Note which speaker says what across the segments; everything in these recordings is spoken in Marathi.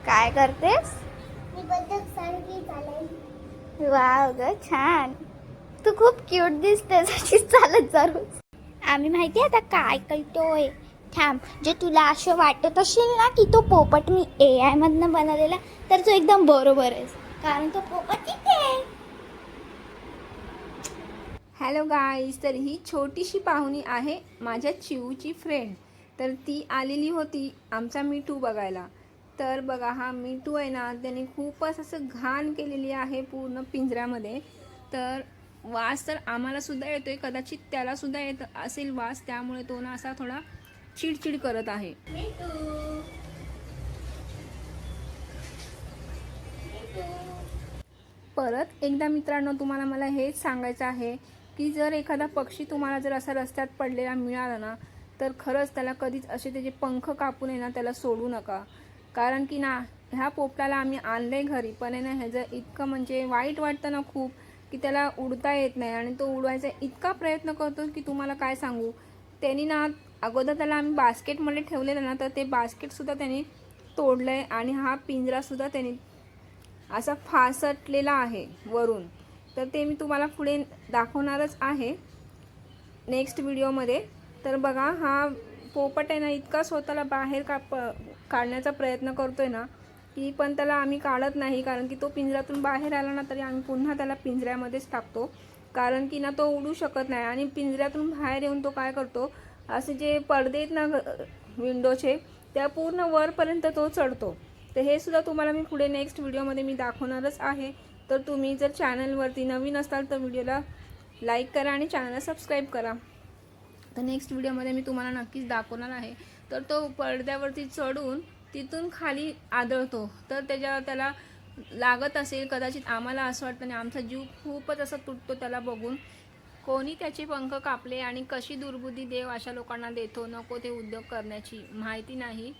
Speaker 1: काय करतेस?
Speaker 2: मी बदक सारखी चालली.
Speaker 1: वाव ग छान. तू खूप क्यूट दिसतेस अशी चालत जा रोज. आम्ही माहिती आता काय करतोय. थांब, जे तुला असं वाटत असेल ना की तो पोपट मी AI मधनं बनवलेला, तर तो एकदम बरोबर आहे, कारण तो पोपट इथे आहे.
Speaker 3: हॅलो गाईज, तर ही छोटीशी पाहुणी आहे माझ्या चिऊची फ्रेंड. तर ती आलेली होती आमचा मिठू बघायला. तर बघा, हा मिठू आहे ना, त्याने खूपच असं घाण केलेली आहे पूर्ण पिंजऱ्यामध्ये. तर वास तर आम्हालासुद्धा येतोय, कदाचित त्यालासुद्धा येत असेल वास, त्यामुळे तो ना असा थोडा चिडचिड करत आहे. परत एकदा मित्रांनो, तुम्हाला मला हेच सांगायचं आहे की जर एखादा पक्षी तुम्हाला जर असा रस्त्यात पडलेला मिळाला ना, तर खरंच त्याला कधीच असे त्याचे पंख कापून आहे ना त्याला सोडू नका. कारण की ना, ह्या पोपटाला आम्ही आणलं आहे घरी, पण आहे ना ह्याचं इतकं म्हणजे वाईट वाटतं ना खूप, की त्याला उडता येत नाही. आणि तो उडवायचा इतका प्रयत्न करतो की तुम्हाला काय सांगू. त्यांनी ना अगोदर त्याला आम्ही बास्केटमध्ये ठेवलेलं ना, तर ते बास्केटसुद्धा त्यांनी तोडलं आहे. आणि हा पिंजरासुद्धा त्यांनी असा फासटलेला आहे वरून. तर ते मी तुम्हाला पुढे दाखवणारच आहे नेक्स्ट व्हिडिओमध्ये. तर बघा, हा पोपट आहे ना इतका स्वतःला बाहेर काढण्याचा प्रयत्न करतोय ना, की पण त्याला आम्ही काढत नाही. कारण की तो पिंजऱ्यातून बाहेर आला ना, तरी आम्ही पुन्हा त्याला पिंजऱ्यामध्येच टाकतो. कारण की ना तो उडू शकत नाही. आणि पिंजऱ्यातून बाहेर येऊन तो काय करतो, असे जे पडदे आहेत ना विंडोचे, त्या पूर्ण वरपर्यंत तो चढतो. तर हे सुद्धा तुम्हाला मी पुढे नेक्स्ट व्हिडिओमध्ये मी दाखवणारच आहे. तर तुम्ही जर चॅनलवरती नवीन असाल तर व्हिडिओला लाईक करा आणि चॅनलला सबस्क्राईब करा. तर नेक्स्ट व्हिडिओमध्ये मी तुम्हाला नक्कीच दाखवणार आहे. तर तो पडद्यावरती चढून तिथून खाली आदळतो. तर त्याला लागत असेल कदाचित, आम्हाला असं वाटतं. आणि आमचा जीव खूपच असा तुटतो त्याला बघून. कोणी त्याचे पंख कापले आणि कशी दुर्बुद्धी देव अशा लोकांना देतो नको ते उद्योग करण्याची, माहिती नाही.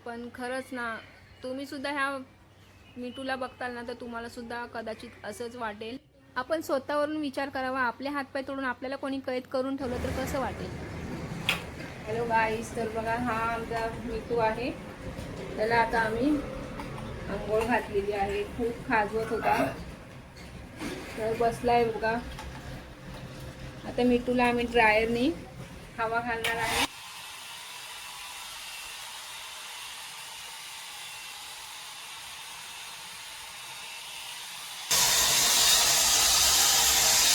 Speaker 3: पण खरंच ना, तुम्हीसुद्धा ह्या मिठूला बघताल ना, तर तुम्हालासुद्धा कदाचित असंच वाटेल. आपण स्वतःवरून विचार करावा, आपले हातपाय तोडून आपल्याला कोणी कैद करून ठेवलं तर कसं वाटेल. हॅलो गाईस, तर बघा, हा आमचा मिठू आहे. त्याला आता आम्ही आंघोळ घातलेली आहे. खूप खाजवत होता, तर बसलाय बघा. आता मिठूला आम्ही ड्रायरनी हवा घालणार आहे.